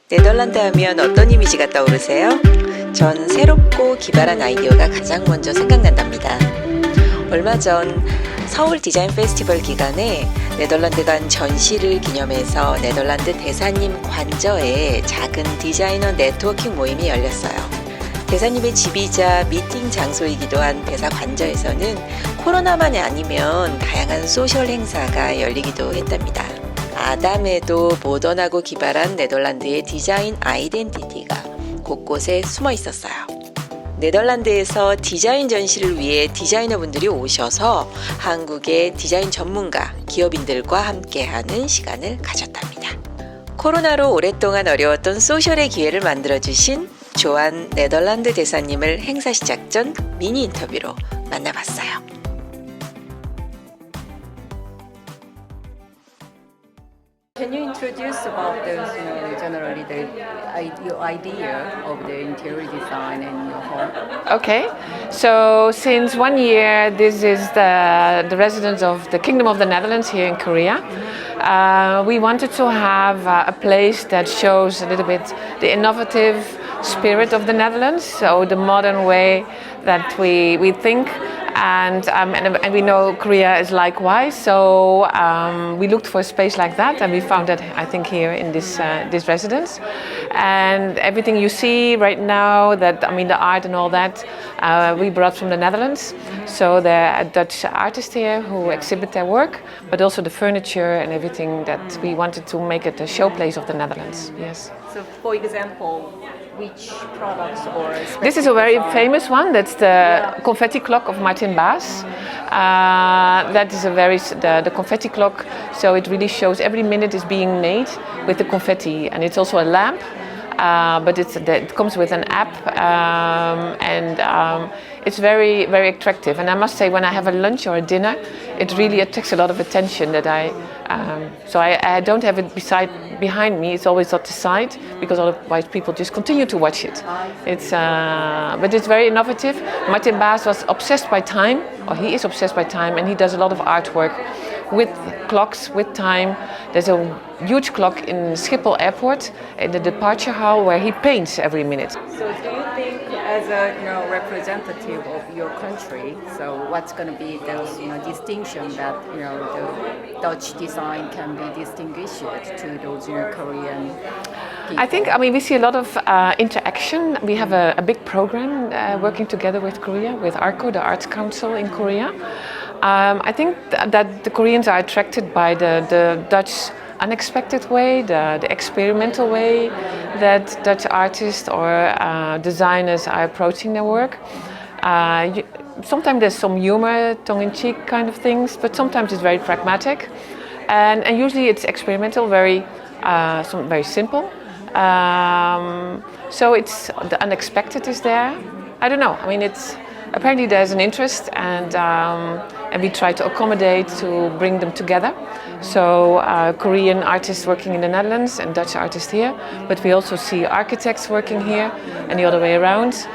네덜란드 하면 어떤 이미지가 떠오르세요? 전 새롭고 기발한 아이디어가 가장 먼저 생각난답니다. 얼마 전 서울 디자인페스티벌 기간에 네덜란드 간 전시를 기념해서 네덜란드 대사님 관저에 작은 디자이너 네트워킹 모임이 열렸어요. 대사님의 집이자 미팅 장소이기도 한 대사 관저에서는 코로나만이 아니면 다양한 소셜 행사가 열리기도 했답니다. 아담해도 모던하고 기발한 네덜란드의 디자인 아이덴티티가 곳곳에 숨어 있었어요. 네덜란드에서 디자인 전시를 위해 디자이너분들이 오셔서 한국의 디자인 전문가, 기업인들과 함께하는 시간을 가졌답니다. 코로나로 오랫동안 어려웠던 소셜의 기회를 만들어주신 조안 네덜란드 대사님을 행사 시작 전 미니 인터뷰로 만나봤어요. Can you introduce about those, generally your idea of the interior design in your home? Okay, so since 1 year, this is the residence of the Kingdom of the Netherlands here in Korea. We wanted to have a place that shows a little bit the innovative spirit of the Netherlands, so the modern way that we think. And we know Korea is likewise, so we looked for a space like that, and we found that, I think, here in this residence. And everything you see right now, the art and all that, we brought from the Netherlands. So there are Dutch artists here who exhibit their work, but also the furniture and everything that we wanted to make it a showplace of the Netherlands. Yes. So, for example, which products or this is a very famous one. That's the confetti clock of Martin Baas. That is the confetti clock. So it really shows every minute is being made with the confetti, and it's also a lamp. But it comes with an app, and it's very, very attractive. And I must say, when I have a lunch or a dinner, it really attracts a lot of attention. So I don't have it behind me. It's always at the side, because otherwise people just continue to watch it. But it's very innovative. Martin Baas was obsessed by time, or he is obsessed by time, and he does a lot of artwork with clocks, with time. There's a huge clock in Schiphol Airport, in the departure hall, where he paints every minute. So do you think, as a representative of your country, so what's going to be those distinction that the Dutch design can be distinguished to those Korean people? I think, we see a lot of interaction. We have a big program working together with Korea, with ARCO, the Arts Council in Korea. I think that the Koreans are attracted by the Dutch unexpected way, the experimental way that Dutch artists or designers are approaching their work. Sometimes there's some humor, tongue-in-cheek kind of things, but sometimes it's very pragmatic, and usually it's experimental, very simple. So it's the unexpected is there. I don't know. Apparently there's an interest, and we try to accommodate to bring them together. So Korean artists working in the Netherlands and Dutch artists here, but we also see architects working here and the other way around.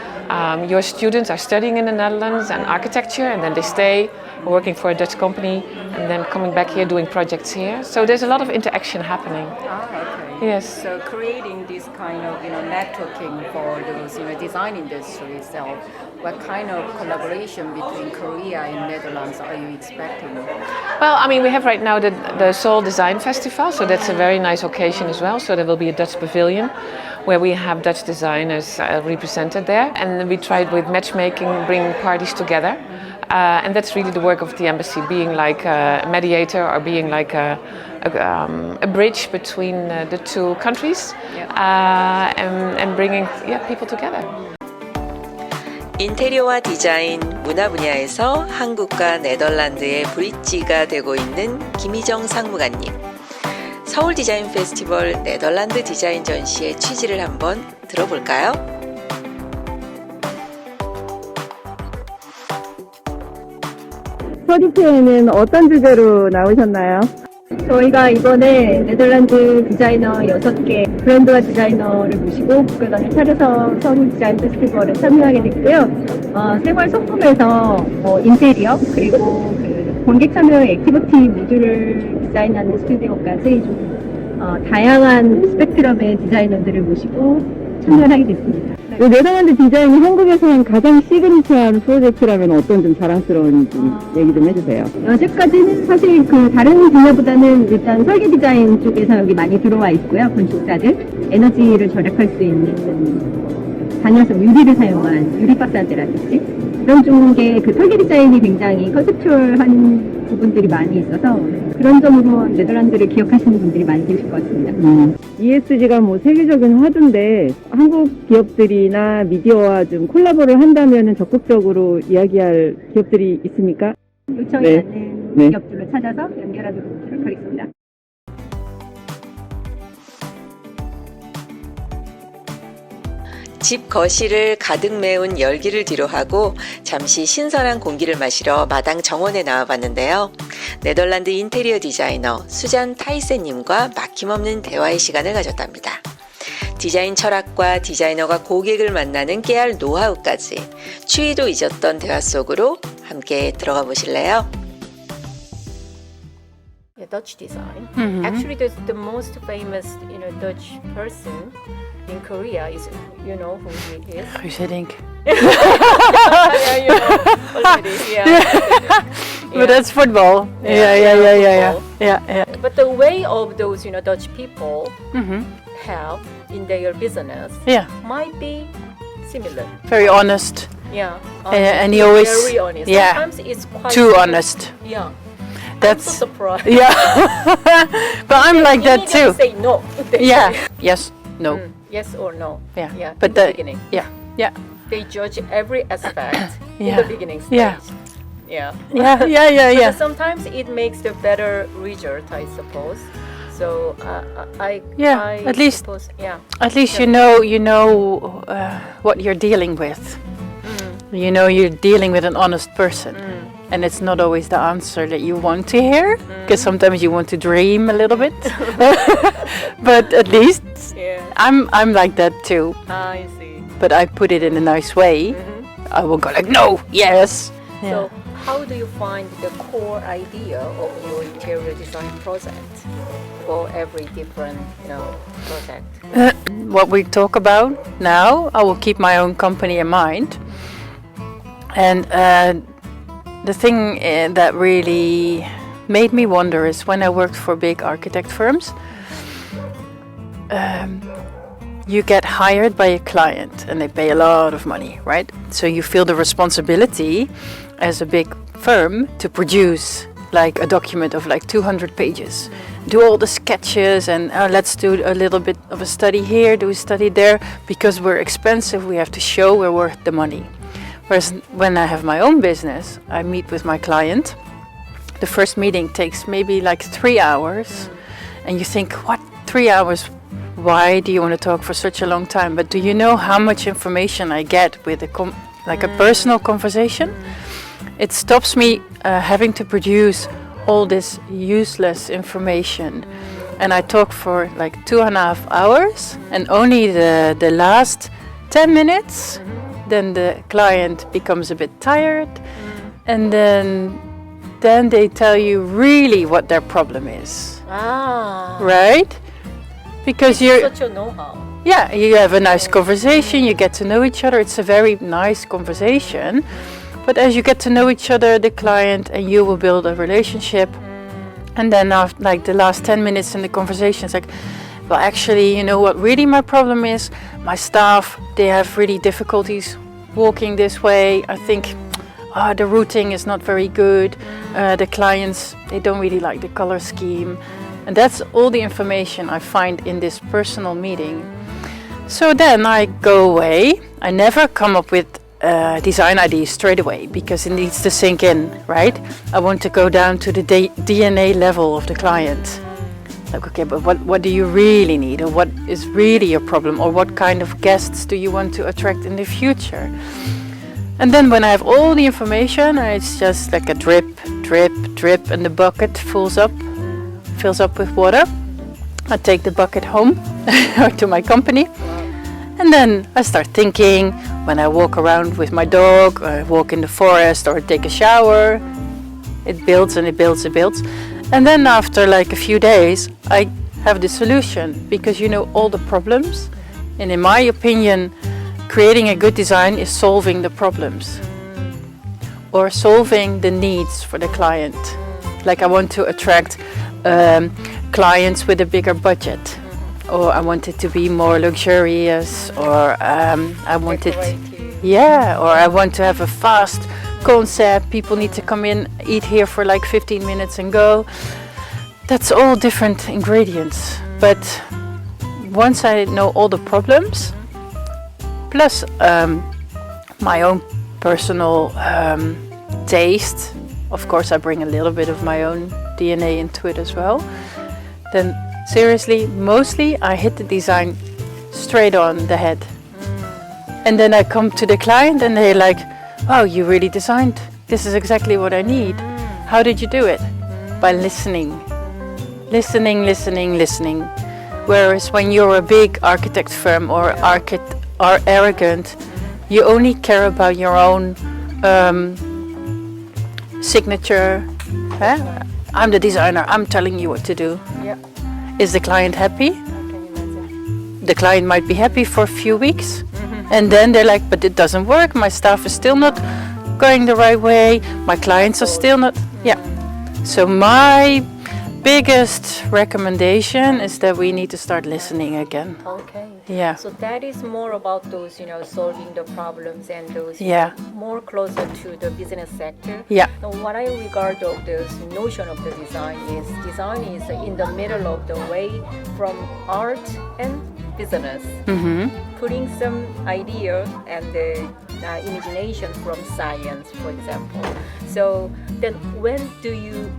Your students are studying in the Netherlands and architecture, and then they stay working for a Dutch company and then coming back here doing projects here. So there's a lot of interaction happening. Okay. Yes. So creating this kind of networking for those design industry itself, what kind of collaboration between Korea and Netherlands are you expecting? Well, we have right now the Seoul Design Festival, so that's a very nice occasion as well. So there will be a Dutch pavilion where we have Dutch designers represented there, and we tried with matchmaking, bringing parties together. And that's really the work of the embassy, being like a mediator or being like a bridge between the two countries, and bringing people together. 인테리어와 디자인, 문화 분야에서 한국과 네덜란드의 브릿지가 되고 있는 김희정 상무관님. 서울 디자인 페스티벌 네덜란드 디자인 전시의 취지를 한번 들어볼까요? 프로젝트에는 어떤 주제로 나오셨나요? 저희가 이번에 네덜란드 디자이너 6개 브랜드와 디자이너를 모시고 국가관을 차려서 서울 디자인 페스티벌에 참여하게 됐고요. 생활 소품에서 인테리어 그리고 그 관객 참여 액티비티 모듈을 디자인하는 스튜디오까지 좀 다양한 스펙트럼의 디자이너들을 모시고 참여를 하게 됐습니다. 네덜란드 디자인이 한국에서는 가장 시그니처한 프로젝트라면 어떤 좀 자랑스러운 좀 얘기 좀 해주세요. 여태까지는 사실 그 다른 분야보다는 일단 설계 디자인 쪽에서 여기 많이 들어와 있고요. 건축사들 에너지를 절약할 수 있는 단열성 유리를 사용한 유리 파사드라든지 그런 쪽에 그 설계 디자인이 굉장히 컨셉추얼한 부분들이 많이 있어서 그런 점으로 네덜란드를 기억하시는 분들이 많이 계실 것 같습니다. ESG가 뭐 세계적인 화두인데 한국 기업들이나 미디어와 좀 콜라보를 한다면 적극적으로 이야기할 기업들이 있습니까? 요청이 받는 기업들로 찾아서 연결하도록 하겠습니다. 집 거실을 가득 메운 열기를 뒤로하고 잠시 신선한 공기를 마시러 마당 정원에 나와봤는데요. 네덜란드 인테리어 디자이너 수잔 타이센님과 막힘없는 대화의 시간을 가졌답니다. 디자인 철학과 디자이너가 고객을 만나는 깨알 노하우까지 추위도 잊었던 대화 속으로 함께 들어가 보실래요? Dutch design. Actually, the most famous, Dutch person in Korea is, who he is. Huizedink. Yeah, you know already. Yeah. But that's football. Yeah. But the way of those, Dutch people have in their business might be similar. Very honest. Yeah. And he always, very honest. yeah, Sometimes it's quite too honest. Yeah. That's I'm so surprised. yeah. But I'm like that Immediately too. say no. Yeah. Yes. No. Yes or no. Yeah. Yeah. But in the beginning. Yeah. They judge every aspect in Yeah. the beginning stage. Yeah. Yeah. Yeah. But sometimes it makes the better result, I suppose. So I At least suppose, you know what you're dealing with. You know you're dealing with an honest person. And it's not always the answer that you want to hear, because sometimes you want to dream a little bit. But at least I'm like that too. I see. But I put it in a nice way. I will go like, no, yes. So how do you find the core idea of your interior design project for every different project? What we talk about now, I will keep my own company in mind. And the thing that really made me wonder is when I worked for big architect firms, you get hired by a client and they pay a lot of money, right? So you feel the responsibility as a big firm to produce like a document of like 200 pages. Do all the sketches and let's do a little bit of a study here, do a study there. Because we're expensive, we have to show we're worth the money. Whereas when I have my own business, I meet with my client. The first meeting takes maybe like 3 hours. And you think, what, 3 hours? Why do you want to talk for such a long time? But do you know how much information I get with a personal conversation? It stops me having to produce all this useless information. And I talk for like 2.5 hours, and only the last 10 minutes, then the client becomes a bit tired, and then they tell you really what their problem is. Right? Because you're such a know-how. Yeah, you have a nice conversation, you get to know each other, it's a very nice conversation. But as you get to know each other, the client and you will build a relationship. And then after like the last 10 minutes in the conversation, it's like, well, actually, you know what really my problem is? My staff, they have really difficulties walking this way. I think the routing is not very good. The clients, they don't really like the color scheme. And that's all the information I find in this personal meeting. So then I go away. I never come up with design ideas straight away because it needs to sink in, right? I want to go down to the DNA level of the client. Like, okay, but what do you really need? Or what is really your problem? Or what kind of guests do you want to attract in the future? And then when I have all the information, it's just like a drip, and the bucket fills up with water. I take the bucket home or to my company. And then I start thinking when I walk around with my dog, or I walk in the forest or take a shower. It builds and it builds and builds. And then after like a few days, I have the solution because you know all the problems. And in my opinion, creating a good design is solving the problems or solving the needs for the client. Like I want to attract clients with a bigger budget, or I want it to be more luxurious, or I want it, or I want to have a fast concept. People need to come in, eat here for like 15 minutes and go. That's all different ingredients. But once I know all the problems, plus my own personal taste, of course I bring a little bit of my own DNA into it as well, then seriously, mostly I hit the design straight on the head. And then I come to the client and they're like, oh, you really designed, this is exactly what I need. How did you do it? By listening. Listening. Whereas when you're a big architect firm or are arrogant, you only care about your own signature. I'm the designer, I'm telling you what to do. Yeah. Is the client happy? Can you imagine? The client might be happy for a few weeks, and then they're like, but it doesn't work, my staff is still not going the right way, my clients are still not, So my biggest recommendation is that we need to start listening again. Okay. Yeah. So that is more about those, solving the problems and those more closer to the business sector. Yeah. Now, what I regard of this notion of the design is in the middle of the way from art and business, putting some idea and the imagination from science, for example. So then when do you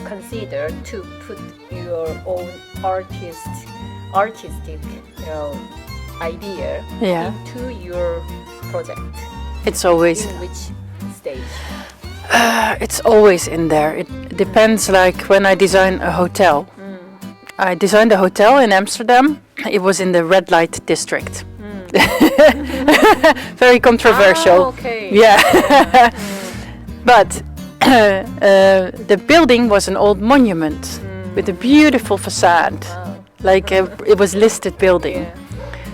consider to put your own artistic idea into your project? It's always in which stage? it's always in there. It depends. Like when I design a hotel, I designed a hotel in Amsterdam. It was in the red light district. Very controversial. Okay. Yeah. But the building was an old monument with a beautiful facade. Like it was listed building. Yeah.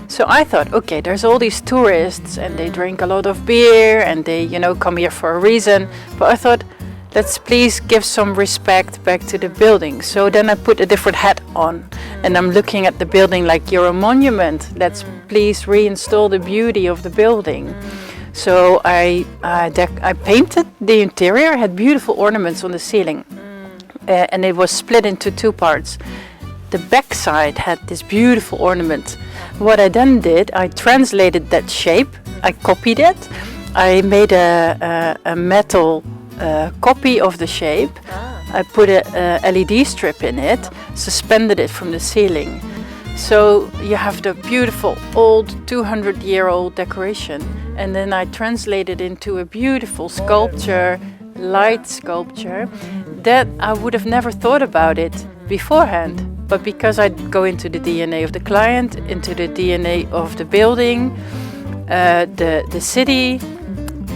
So I thought, okay, there's all these tourists and they drink a lot of beer and they, come here for a reason. But I thought, let's please give some respect back to the building. So then I put a different hat on and I'm looking at the building like you're a monument. Let's please reinstall the beauty of the building. So I painted the interior, had beautiful ornaments on the ceiling, and it was split into two parts. The back side had this beautiful ornament. What I then did, I translated that shape, I copied it, I made a metal copy of the shape, I put a LED strip in it, suspended it from the ceiling. So you have the beautiful old 200-year-old decoration, and then I translated into a beautiful sculpture, light sculpture, that I would have never thought about it beforehand. But because I go into the DNA of the client, into the DNA of the building, the city,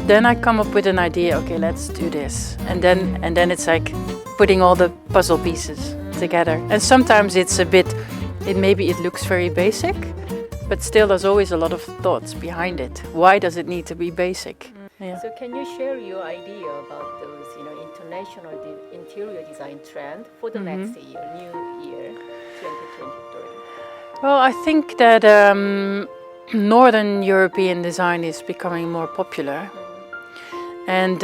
then I come up with an idea. Okay, let's do this, and then it's like putting all the puzzle pieces together. And sometimes it's a bit. Maybe it looks very basic, but still there's always a lot of thoughts behind it. Why does it need to be basic? Yeah. So can you share your idea about those, international interior design trend for the next year, new year, 2023? Well, I think that Northern European design is becoming more popular. And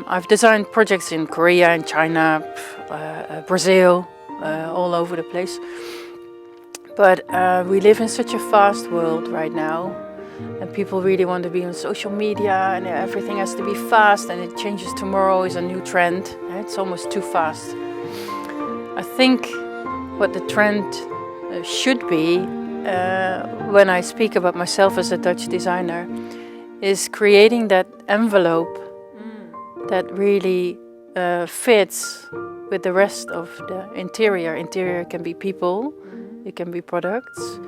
I've designed projects in Korea and China, Brazil, all over the place. But we live in such a fast world right now, and people really want to be on social media, and everything has to be fast, and it changes tomorrow is a new trend. It's almost too fast. I think what the trend should be, when I speak about myself as a Dutch designer, is creating that envelope that really fits with the rest of the interior. Interior can be people, it can be products,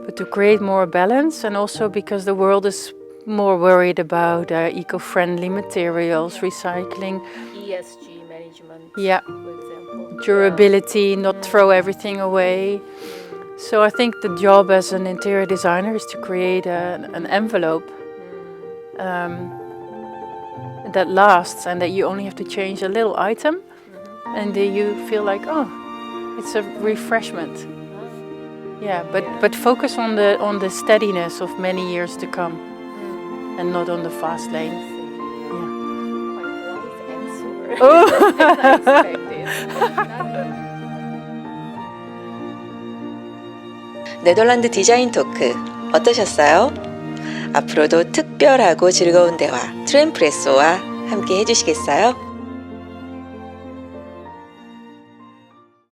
but to create more balance, and also because the world is more worried about eco-friendly materials, recycling. ESG management. Yeah. Durability, not throw everything away. So I think the job as an interior designer is to create an envelope that lasts and that you only have to change a little item and then you feel like, oh, it's a refreshment. Yeah, but focus on the steadiness of many years to come and not on the fast lane. Yeah. Oh. 네덜란드 디자인 토크 어떠셨어요? 앞으로도 특별하고 즐거운 대화 트렌프레소와 함께 해주시겠어요?